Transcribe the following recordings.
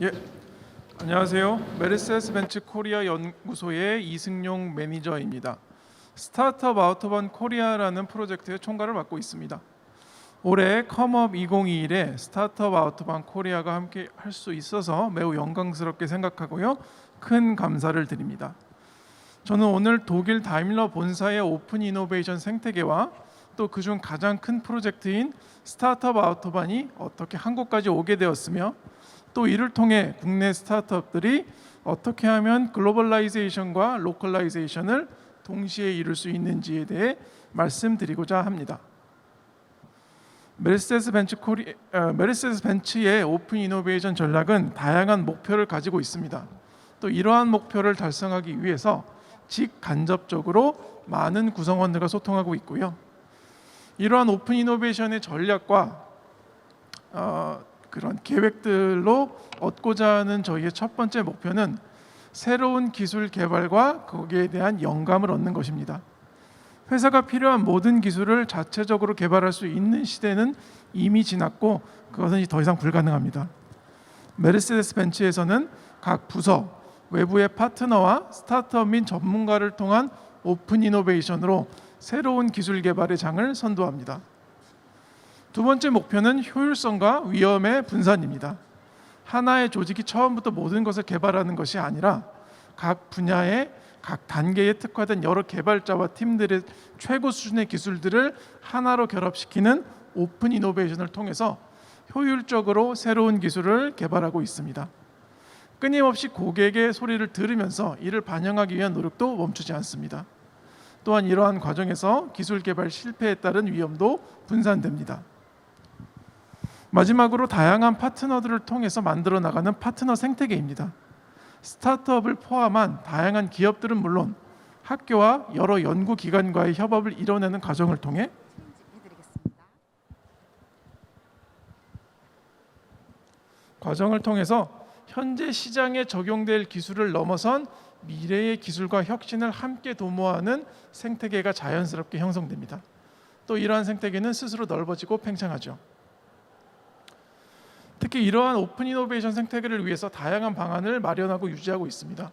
예, 안녕하세요. 메르세데스 벤츠 코리아 연구소의 이승용 매니저입니다. 스타트업 아우터반 코리아라는 프로젝트의 총괄을 맡고 있습니다. 올해 컴업 2021에 스타트업 아우터반 코리아가 함께 할 수 있어서 매우 영광스럽게 생각하고요. 큰 감사를 드립니다. 저는 오늘 독일 다임러 본사의 오픈 이노베이션 생태계와 또 그중 가장 큰 프로젝트인 스타트업 아우터반이 어떻게 한국까지 오게 되었으며 또 이를 통해 국내 스타트업들이 어떻게 하면 글로벌라이제이션과 로컬라이제이션을 동시에 이룰 수 있는지에 대해 말씀드리고자 합니다. 메르세데스 벤츠의 오픈 이노베이션 전략은 다양한 목표를 가지고 있습니다. 또 이러한 목표를 달성하기 위해서 직간접적으로 많은 구성원들과 소통하고 있고요. 이러한 오픈 이노베이션의 전략과 그런 계획들로 얻고자 하는 저희의 첫 번째 목표는 새로운 기술 개발과 거기에 대한 영감을 얻는 것입니다. 회사가 필요한 모든 기술을 자체적으로 개발할 수 있는 시대는 이미 지났고 그것은 더 이상 불가능합니다. 메르세데스 벤츠에서는 각 부서, 외부의 파트너와 스타트업 및 전문가를 통한 오픈 이노베이션으로 새로운 기술 개발의 장을 선도합니다. 두 번째 목표는 효율성과 위험의 분산입니다. 하나의 조직이 처음부터 모든 것을 개발하는 것이 아니라 각 분야의 각 단계에 특화된 여러 개발자와 팀들의 최고 수준의 기술들을 하나로 결합시키는 오픈 이노베이션을 통해서 효율적으로 새로운 기술을 개발하고 있습니다. 끊임없이 고객의 소리를 들으면서 이를 반영하기 위한 노력도 멈추지 않습니다. 또한 이러한 과정에서 기술 개발 실패에 따른 위험도 분산됩니다. 마지막으로 다양한 파트너들을 통해서 만들어 나가는 파트너 생태계입니다. 스타트업을 포함한 다양한 기업들은 물론 학교와 여러 연구기관과의 협업을 이뤄내는 과정을 통해 서 현재 시장에 적용될 기술을 넘어선 미래의 기술과 혁신을 함께 도모하는 생태계가 자연스럽게 형성됩니다. 또 이러한 생태계는 스스로 넓어지고 팽창하죠. 특히 이러한 오픈 이노베이션 생태계를 위해서 다양한 방안을 마련하고 유지하고 있습니다.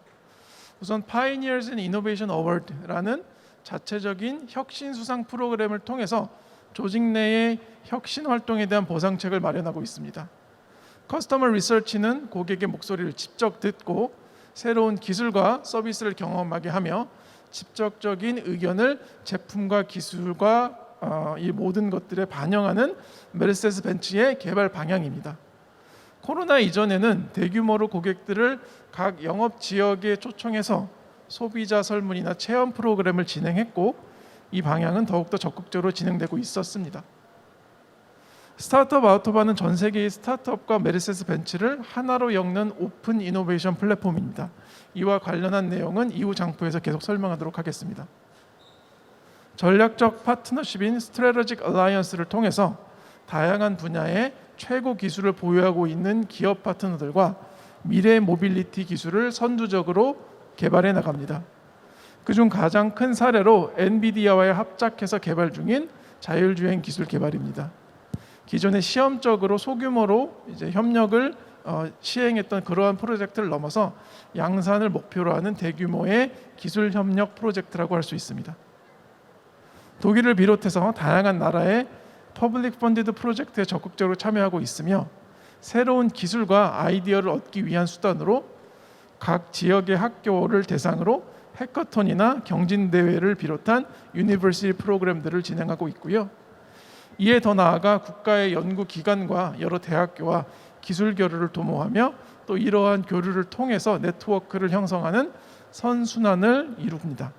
우선 Pioneers in Innovation Award라는 자체적인 혁신 수상 프로그램을 통해서 조직 내의 혁신 활동에 대한 보상책을 마련하고 있습니다. 커스터머 리서치는 고객의 목소리를 직접 듣고 새로운 기술과 서비스를 경험하게 하며 직접적인 의견을 제품과 기술과 이 모든 것들에 반영하는 메르세데스 벤츠의 개발 방향입니다. 코로나 이전에는 대규모로 고객들을 각 영업 지역에 초청해서 소비자 설문이나 체험 프로그램을 진행했고 이 방향은 더욱더 적극적으로 진행되고 있었습니다. 스타트업 아우터반은 전 세계의 스타트업과 메르세데스 벤츠를 하나로 엮는 오픈 이노베이션 플랫폼입니다. 이와 관련한 내용은 이후 장표에서 계속 설명하도록 하겠습니다. 전략적 파트너십인 스트래테직 얼라이언스를 통해서 다양한 분야의 최고 기술을 보유하고 있는 기업 파트너들과 미래 모빌리티 기술을 선두적으로 개발해 나갑니다. 그중 가장 큰 사례로 엔비디아와의 합작해서 개발 중인 자율주행 기술 개발입니다. 기존에 시험적으로 소규모로 협력을 시행했던 그러한 프로젝트를 넘어서 양산을 목표로 하는 대규모의 기술 협력 프로젝트라고 할 수 있습니다. 독일을 비롯해서 다양한 나라의 퍼블릭 펀디드 프로젝트에 적극적으로 참여하고 있으며 새로운 기술과 아이디어를 얻기 위한 수단으로 각 지역의 학교를 대상으로 해커톤이나 경진대회를 비롯한 유니버시티 프로그램들을 진행하고 있고요. 이에 더 나아가 국가의 연구기관과 여러 대학교와 기술 교류를 도모하며 또 이러한 교류를 통해서 네트워크를 형성하는 선순환을 이룹니다.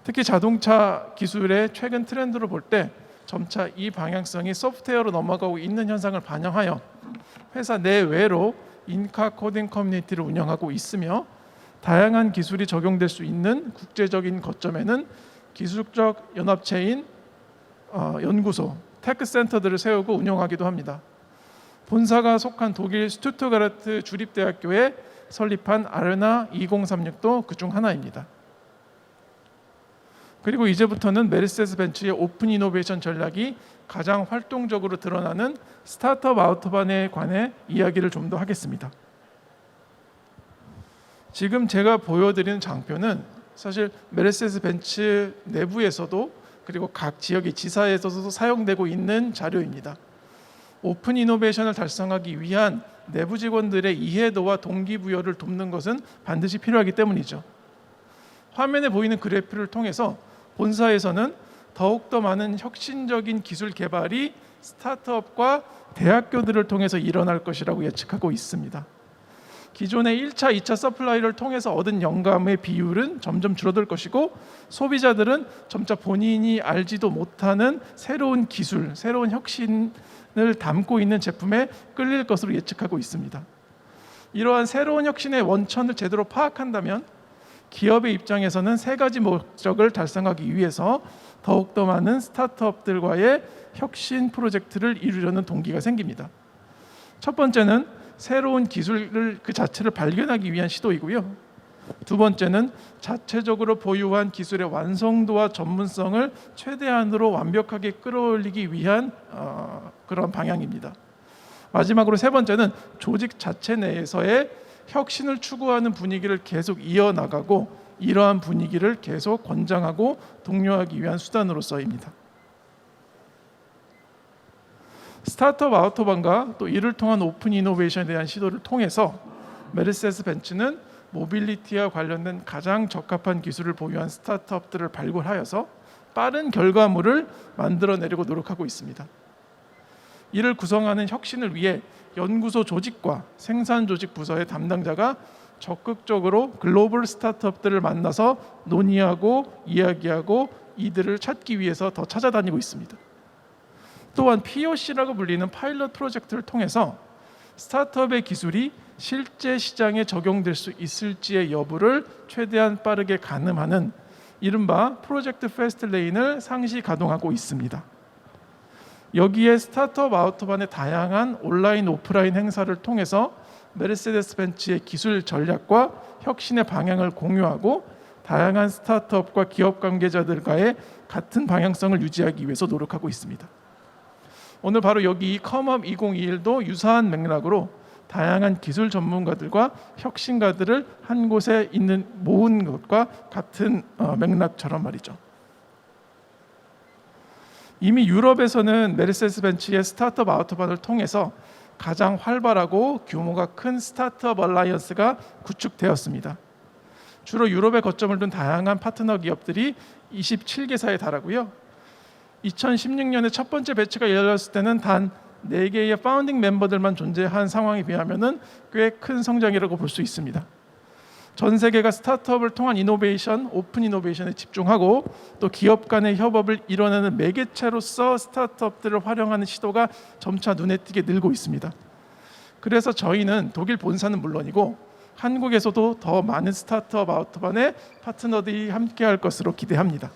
특히 자동차 기술의 최근 트렌드로 볼 때 점차 이 방향성이 소프트웨어로 넘어가고 있는 현상을 반영하여 회사 내외로 인카 코딩 커뮤니티를 운영하고 있으며 다양한 기술이 적용될 수 있는 국제적인 거점에는 기술적 연합체인 연구소, 테크센터들을 세우고 운영하기도 합니다. 본사가 속한 독일 슈투트가르트 주립대학교에 설립한 아레나 2036도 그중 하나입니다. 그리고 이제부터는 메르세데스 벤츠의 오픈 이노베이션 전략이 가장 활동적으로 드러나는 스타트업 아우토반에 관해 이야기를 좀 더 하겠습니다. 지금 제가 보여드리는 장표는 사실 메르세데스 벤츠 내부에서도 그리고 각 지역의 지사에서도 사용되고 있는 자료입니다. 오픈 이노베이션을 달성하기 위한 내부 직원들의 이해도와 동기부여를 돕는 것은 반드시 필요하기 때문이죠. 화면에 보이는 그래프를 통해서 본사에서는 더욱더 많은 혁신적인 기술 개발이 스타트업과 대학교들을 통해서 일어날 것이라고 예측하고 있습니다. 기존의 1차, 2차 서플라이를 통해서 얻은 영감의 비율은 점점 줄어들 것이고 소비자들은 점차 본인이 알지도 못하는 새로운 기술, 새로운 혁신을 담고 있는 제품에 끌릴 것으로 예측하고 있습니다. 이러한 새로운 혁신의 원천을 제대로 파악한다면 기업의 입장에서는 세 가지 목적을 달성하기 위해서 더욱더 많은 스타트업들과의 혁신 프로젝트를 이루려는 동기가 생깁니다. 첫 번째는 새로운 기술을 그 자체를 발견하기 위한 시도이고요. 두 번째는 자체적으로 보유한 기술의 완성도와 전문성을 최대한으로 완벽하게 끌어올리기 위한 그런 방향입니다. 마지막으로 세 번째는 조직 자체 내에서의 혁신을 추구하는 분위기를 계속 이어나가고 이러한 분위기를 계속 권장하고 독려하기 위한 수단으로서입니다. 스타트업 아우토반과 또 이를 통한 오픈 이노베이션에 대한 시도를 통해서 메르세데스 벤츠는 모빌리티와 관련된 가장 적합한 기술을 보유한 스타트업들을 발굴하여서 빠른 결과물을 만들어내려고 노력하고 있습니다. 이를 구성하는 혁신을 위해 연구소 조직과 생산 조직 부서의 담당자가 적극적으로 글로벌 스타트업들을 만나서 논의하고 이야기하고 이들을 찾기 위해서 더 찾아다니고 있습니다. 또한 POC라고 불리는 파일럿 프로젝트를 통해서 스타트업의 기술이 실제 시장에 적용될 수 있을지의 여부를 최대한 빠르게 가늠하는 이른바 프로젝트 패스트레인을 상시 가동하고 있습니다. 여기에 스타트업 아우토반의 다양한 온라인 오프라인 행사를 통해서 메르세데스 벤츠의 기술 전략과 혁신의 방향을 공유하고 다양한 스타트업과 기업 관계자들과의 같은 방향성을 유지하기 위해서 노력하고 있습니다. 오늘 바로 여기 컴업 2021도 유사한 맥락으로 다양한 기술 전문가들과 혁신가들을 한 곳에 있는 모은 것과 같은 맥락처럼 말이죠. 이미 유럽에서는 메르세데스 벤츠의 스타트업 아우토반을 통해서 가장 활발하고 규모가 큰 스타트업 얼라이언스가 구축되었습니다. 주로 유럽에 거점을 둔 다양한 파트너 기업들이 27개사에 달하고요. 2016년에 첫 번째 배치가 열렸을 때는 단 4개의 파운딩 멤버들만 존재한 상황에 비하면 꽤 큰 성장이라고 볼 수 있습니다. 전 세계가 스타트업을 통한 이노베이션, 오픈 이노베이션에 집중하고 또 기업 간의 협업을 이뤄내는 매개체로서 스타트업들을 활용하는 시도가 점차 눈에 띄게 늘고 있습니다. 그래서 저희는 독일 본사는 물론이고 한국에서도 더 많은 스타트업 아우토반의 파트너들이 함께할 것으로 기대합니다.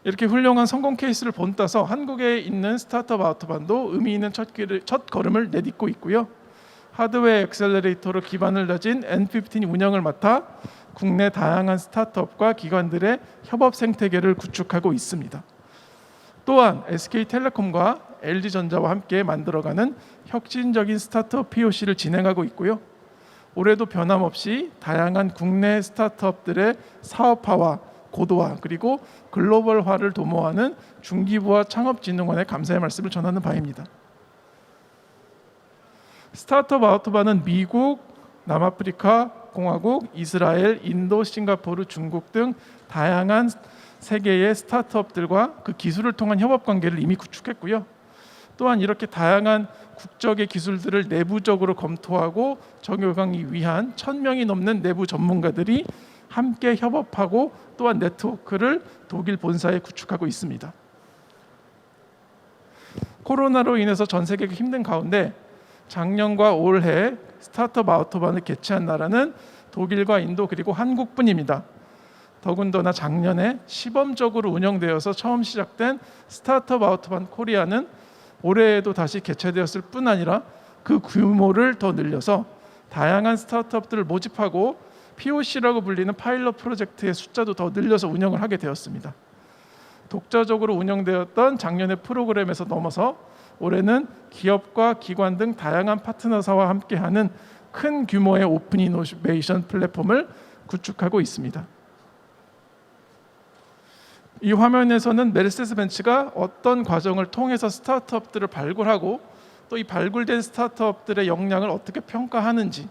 이렇게 훌륭한 성공 케이스를 본따서 한국에 있는 스타트업 아우토반도 의미 있는 첫 걸음을 내딛고 있고요. 하드웨어 엑셀러레이터로 기반을 다진 N15 운영을 맡아 국내 다양한 스타트업과 기관들의 협업 생태계를 구축하고 있습니다. 또한 SK텔레콤과 LG전자와 함께 만들어가는 혁신적인 스타트업 POC를 진행하고 있고요. 올해도 변함없이 다양한 국내 스타트업들의 사업화와 고도화 그리고 글로벌화를 도모하는 중기부와 창업진흥원에 감사의 말씀을 전하는 바입니다. 스타트업 아우토반은 미국, 남아프리카 공화국, 이스라엘, 인도, 싱가포르, 중국 등 다양한 세계의 스타트업들과 그 기술을 통한 협업 관계를 이미 구축했고요. 또한 이렇게 다양한 국적의 기술들을 내부적으로 검토하고 적용하기 위한 1,000명이 넘는 내부 전문가들이 함께 협업하고 또한 네트워크를 독일 본사에 구축하고 있습니다. 코로나로 인해서 전 세계가 힘든 가운데 작년과 올해 스타트업 아우토반을 개최한 나라는 독일과 인도 그리고 한국뿐입니다. 더군다나 작년에 시범적으로 운영되어서 처음 시작된 스타트업 아우토반 코리아는 올해에도 다시 개최되었을 뿐 아니라 그 규모를 더 늘려서 다양한 스타트업들을 모집하고 POC라고 불리는 파일럿 프로젝트의 숫자도 더 늘려서 운영을 하게 되었습니다. 독자적으로 운영되었던 작년의 프로그램에서 넘어서 올해는 기업과 기관 등 다양한 파트너사와 함께하는 큰 규모의 오픈 이노베이션 플랫폼을 구축하고 있습니다. 이 화면에서는 메르세데스 벤츠가 어떤 과정을 통해서 스타트업들을 발굴하고 또 이 발굴된 스타트업들의 역량을 어떻게 평가하는지,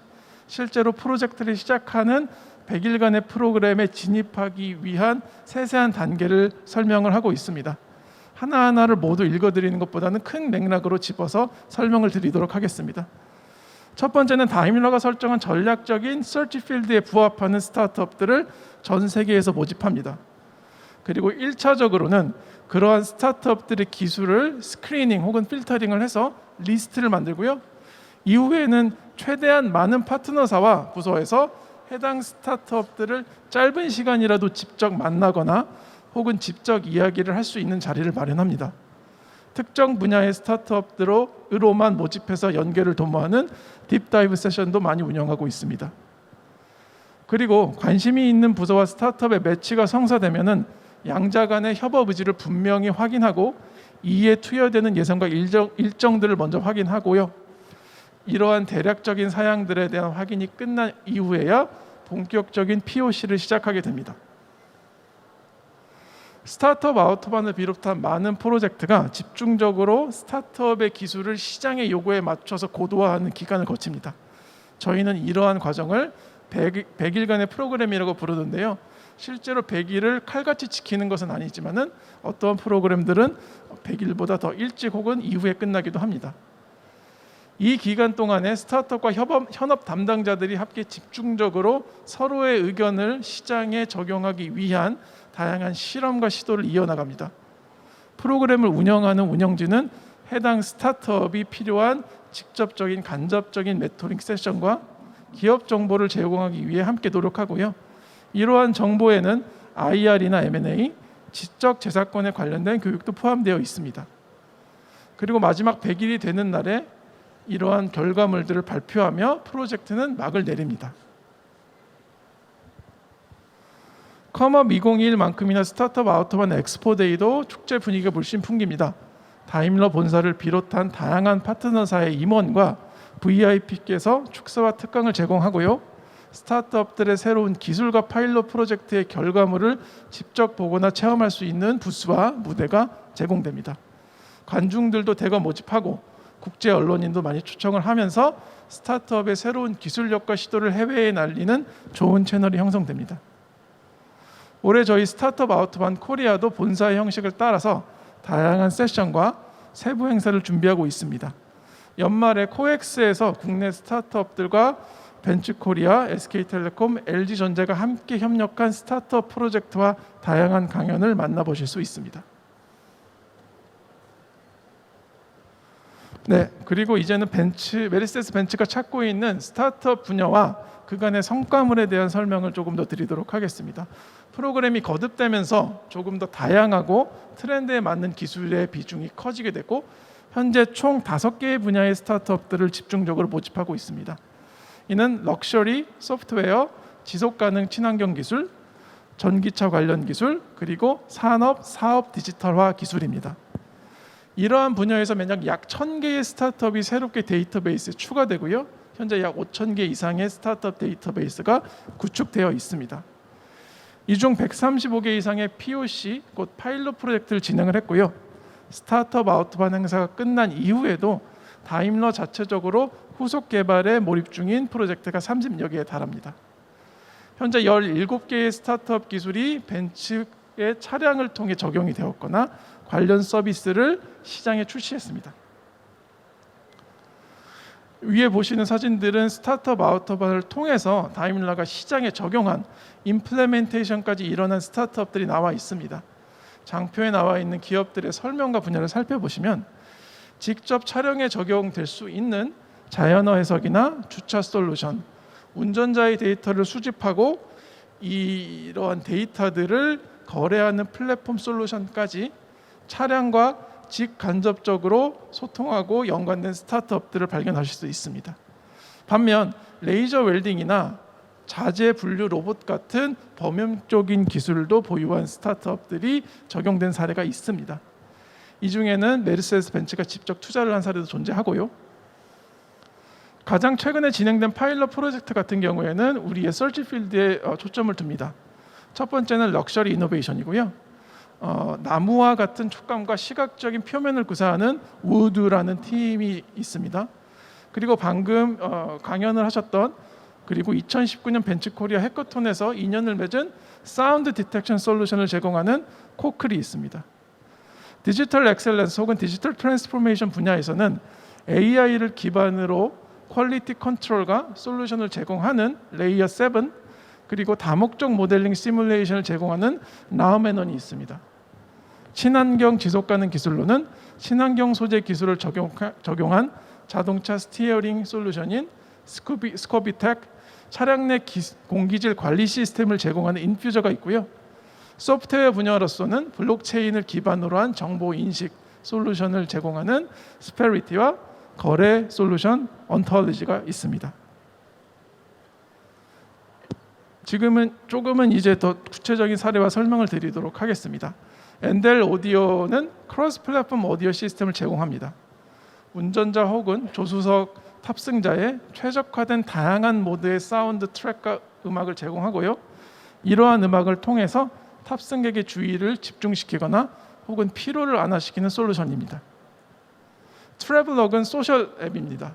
실제로 프로젝트를 시작하는 100일간의 프로그램에 진입하기 위한 세세한 단계를 설명을 하고 있습니다. 하나하나를 모두 읽어드리는 것보다는 큰 맥락으로 짚어서 설명을 드리도록 하겠습니다. 첫 번째는 다임러가 설정한 전략적인 서치 필드에 부합하는 스타트업들을 전 세계에서 모집합니다. 그리고 1차적으로는 그러한 스타트업들의 기술을 스크리닝 혹은 필터링을 해서 리스트를 만들고요. 이후에는 최대한 많은 파트너사와 부서에서 해당 스타트업들을 짧은 시간이라도 직접 만나거나 혹은 직접 이야기를 할 수 있는 자리를 마련합니다. 특정 분야의 스타트업으로만 모집해서 연계를 도모하는 딥다이브 세션도 많이 운영하고 있습니다. 그리고 관심이 있는 부서와 스타트업의 매치가 성사되면은 양자 간의 협업 의지를 분명히 확인하고 이에 투여되는 예산과 일정들을 먼저 확인하고요. 이러한 대략적인 사양들에 대한 확인이 끝난 이후에야 본격적인 POC를 시작하게 됩니다. 스타트업 아우터반을 비롯한 많은 프로젝트가 집중적으로 스타트업의 기술을 시장의 요구에 맞춰서 고도화하는 기간을 거칩니다. 저희는 이러한 과정을 100일간의 프로그램이라고 부르는데요. 실제로 100일을 칼같이 지키는 것은 아니지만은 어떤 프로그램들은 100일보다 더 일찍 혹은 이후에 끝나기도 합니다. 이 기간 동안에 스타트업과 현업 담당자들이 함께 집중적으로 서로의 의견을 시장에 적용하기 위한 다양한 실험과 시도를 이어나갑니다. 프로그램을 운영하는 운영진은 해당 스타트업이 필요한 직접적인 간접적인 멘토링 세션과 기업 정보를 제공하기 위해 함께 노력하고요. 이러한 정보에는 IR이나 M&A, 지적 재산권에 관련된 교육도 포함되어 있습니다. 그리고 마지막 100일이 되는 날에 이러한 결과물들을 발표하며 프로젝트는 막을 내립니다. 컴업 2021만큼이나 스타트업 아우터반 엑스포데이도 축제 분위기가 물씬 풍깁니다. 다임러 본사를 비롯한 다양한 파트너사의 임원과 VIP께서 축사와 특강을 제공하고요. 스타트업들의 새로운 기술과 파일럿 프로젝트의 결과물을 직접 보거나 체험할 수 있는 부스와 무대가 제공됩니다. 관중들도 대거 모집하고 국제 언론인도 많이 초청을 하면서 스타트업의 새로운 기술력과 시도를 해외에 날리는 좋은 채널이 형성됩니다. 올해 저희 스타트업 아우터반 코리아도 본사의 형식을 따라서 다양한 세션과 세부 행사를 준비하고 있습니다. 연말에 코엑스에서 국내 스타트업들과 벤츠코리아, SK텔레콤, LG전자가 함께 협력한 스타트업 프로젝트와 다양한 강연을 만나보실 수 있습니다. 네, 그리고 이제는 메르세데스 벤츠가 찾고 있는 스타트업 분야와 그간의 성과물에 대한 설명을 조금 더 드리도록 하겠습니다. 프로그램이 거듭되면서 조금 더 다양하고 트렌드에 맞는 기술의 비중이 커지게 되고 현재 총 5개의 분야의 스타트업들을 집중적으로 모집하고 있습니다. 이는 럭셔리, 소프트웨어, 지속가능 친환경 기술, 전기차 관련 기술, 그리고 산업, 사업 디지털화 기술입니다. 이러한 분야에서 매년 약 1000개의 스타트업이 새롭게 데이터베이스에 추가되고요. 현재 약 5000개 이상의 스타트업 데이터베이스가 구축되어 있습니다. 이 중 135개 이상의 POC, 곧 파일럿 프로젝트를 진행을 했고요. 스타트업 아우터반 행사가 끝난 이후에도 다임러 자체적으로 후속 개발에 몰입 중인 프로젝트가 30여 개에 달합니다. 현재 17개의 스타트업 기술이 벤츠의 차량을 통해 적용이 되었거나 관련 서비스를 시장에 출시했습니다. 위에 보시는 사진들은 스타트업 아우터반을 통해서 다임러가 시장에 적용한 임플레멘테이션까지 일어난 스타트업들이 나와 있습니다. 장표에 나와 있는 기업들의 설명과 분야를 살펴보시면 직접 촬영에 적용될 수 있는 자연어 해석이나 주차 솔루션, 운전자의 데이터를 수집하고 이러한 데이터들을 거래하는 플랫폼 솔루션까지 차량과 직간접적으로 소통하고 연관된 스타트업들을 발견하실 수 있습니다. 반면 레이저 웰딩이나 자재 분류 로봇 같은 범용적인 기술도 보유한 스타트업들이 적용된 사례가 있습니다. 이 중에는 메르세데스 벤츠가 직접 투자를 한 사례도 존재하고요. 가장 최근에 진행된 파일럿 프로젝트 같은 경우에는 우리의 서치 필드에 초점을 둡니다. 첫 번째는 럭셔리 이노베이션이고요. 나무와 같은 촉감과 시각적인 표면을 구사하는 우드라는 팀이 있습니다. 그리고 방금 강연을 하셨던 그리고 2019년 벤츠코리아 해커톤에서 인연을 맺은 사운드 디텍션 솔루션을 제공하는 코클이 있습니다. 디지털 엑셀런스 혹은 디지털 트랜스포메이션 분야에서는 AI를 기반으로 퀄리티 컨트롤과 솔루션을 제공하는 레이어 7 그리고 다목적 모델링 시뮬레이션을 제공하는 나우메넌이 있습니다. 친환경 지속 가능 기술로는 친환경 소재 기술을 적용한 자동차 스티어링 솔루션인 스코비텍, 차량 내 공기질 관리 시스템을 제공하는 인퓨저가 있고요. 소프트웨어 분야로서는 블록체인을 기반으로 한 정보 인식 솔루션을 제공하는 스페리티와 거래 솔루션 언톨리지가 있습니다. 지금은 조금은 이제 더 구체적인 사례와 설명을 드리도록 하겠습니다. 엔델 오디오는 크로스 플랫폼 오디오 시스템을 제공합니다. 운전자 혹은 조수석 탑승자의 최적화된 다양한 모드의 사운드 트랙과 음악을 제공하고요. 이러한 음악을 통해서 탑승객의 주의를 집중시키거나 혹은 피로를 완화시키는 솔루션입니다. 트래블럭은 소셜 앱입니다.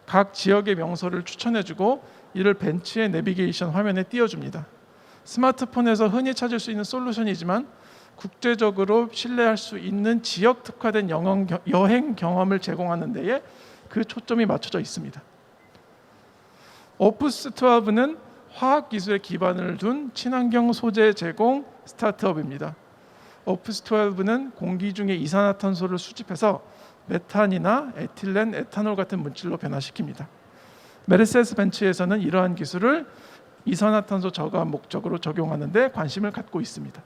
각 지역의 명소를 추천해주고 이를 벤츠의 내비게이션 화면에 띄워줍니다. 스마트폰에서 흔히 찾을 수 있는 솔루션이지만 국제적으로 신뢰할 수 있는 지역 특화된 여행 경험을 제공하는 데에 그 초점이 맞춰져 있습니다. 오프스 12는 화학 기술에 기반을 둔 친환경 소재 제공 스타트업입니다. 오프스 12는 공기 중에 이산화탄소를 수집해서 메탄이나 에틸렌, 에탄올 같은 물질로 변화시킵니다. 메르세데스 벤츠에서는 이러한 기술을 이산화탄소 저감 목적으로 적용하는 데 관심을 갖고 있습니다.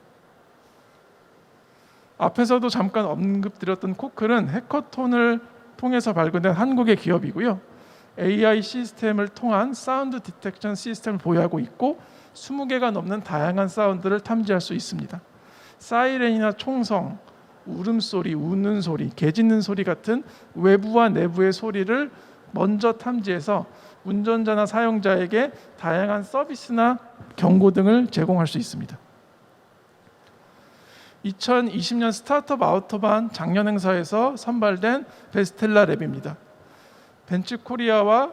앞에서도 잠깐 언급드렸던 코클은 해커톤을 통해서 발굴된 한국의 기업이고요. AI 시스템을 통한 사운드 디텍션 시스템을 보유하고 있고 20개가 넘는 다양한 사운드를 탐지할 수 있습니다. 사이렌이나 총성, 울음소리, 우는 소리, 개 짖는 소리 같은 외부와 내부의 소리를 먼저 탐지해서 운전자나 사용자에게 다양한 서비스나 경고 등을 제공할 수 있습니다. 2020년 스타트업 아우터반 작년 행사에서 선발된 베스텔라 랩입니다. 벤츠코리아와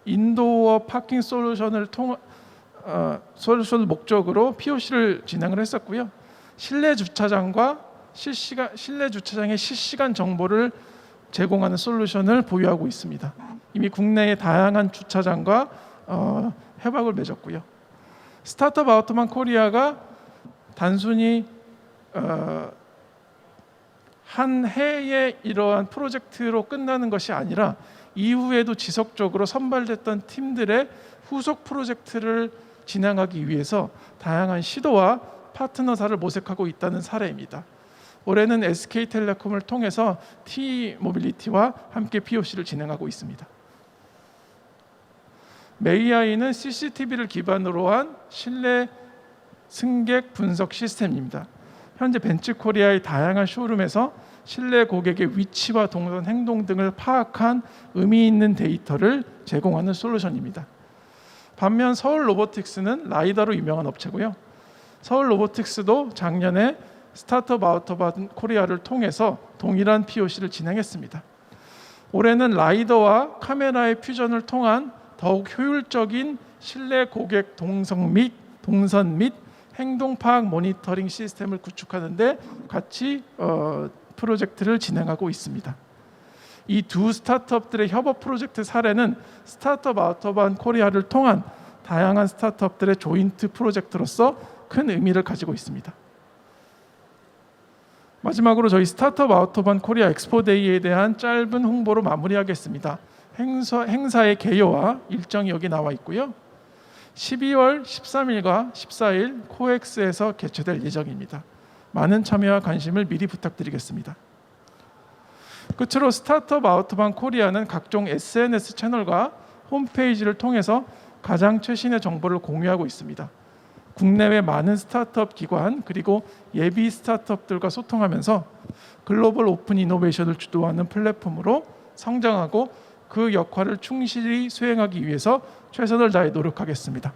인도어 파킹 솔루션을 목적으로 POC를 진행을 했었고요. 실내 주차장의 실시간 정보를 제공하는 솔루션을 보유하고 있습니다. 이미 국내의 다양한 주차장과 협약을 맺었고요. 스타트업 아우터반 코리아가 단순히 한 해의 이러한 프로젝트로 끝나는 것이 아니라 이후에도 지속적으로 선발됐던 팀들의 후속 프로젝트를 진행하기 위해서 다양한 시도와 파트너사를 모색하고 있다는 사례입니다. 올해는 SK텔레콤을 통해서 T-모빌리티와 함께 POC를 진행하고 있습니다. 메이아이는 CCTV를 기반으로 한 실내 승객 분석 시스템입니다. 현재 벤츠코리아의 다양한 쇼룸에서 실내 고객의 위치와 동선, 행동 등을 파악한 의미 있는 데이터를 제공하는 솔루션입니다. 반면 서울 로보틱스는 라이다로 유명한 업체고요. 서울 로보틱스도 작년에 스타트업 아우터반 코리아를 통해서 동일한 POC를 진행했습니다. 올해는 라이더와 카메라의 퓨전을 통한 더욱 효율적인 실내 고객 동선 및 행동 파악 모니터링 시스템을 구축하는 데 같이 프로젝트를 진행하고 있습니다. 이 두 스타트업들의 협업 프로젝트 사례는 스타트업 아우터반 코리아를 통한 다양한 스타트업들의 조인트 프로젝트로서 큰 의미를 가지고 있습니다. 마지막으로 저희 스타트업 아우터반 코리아 엑스포데이에 대한 짧은 홍보로 마무리하겠습니다. 행사의 개요와 일정이 여기 나와 있고요. 12월 13일과 14일 코엑스에서 개최될 예정입니다. 많은 참여와 관심을 미리 부탁드리겠습니다. 끝으로 스타트업 아우터반 코리아는 각종 SNS 채널과 홈페이지를 통해서 가장 최신의 정보를 공유하고 있습니다. 국내외 많은 스타트업 기관 그리고 예비 스타트업들과 소통하면서 글로벌 오픈 이노베이션을 주도하는 플랫폼으로 성장하고 그 역할을 충실히 수행하기 위해서 최선을 다해 노력하겠습니다.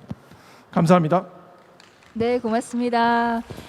감사합니다. 네, 고맙습니다.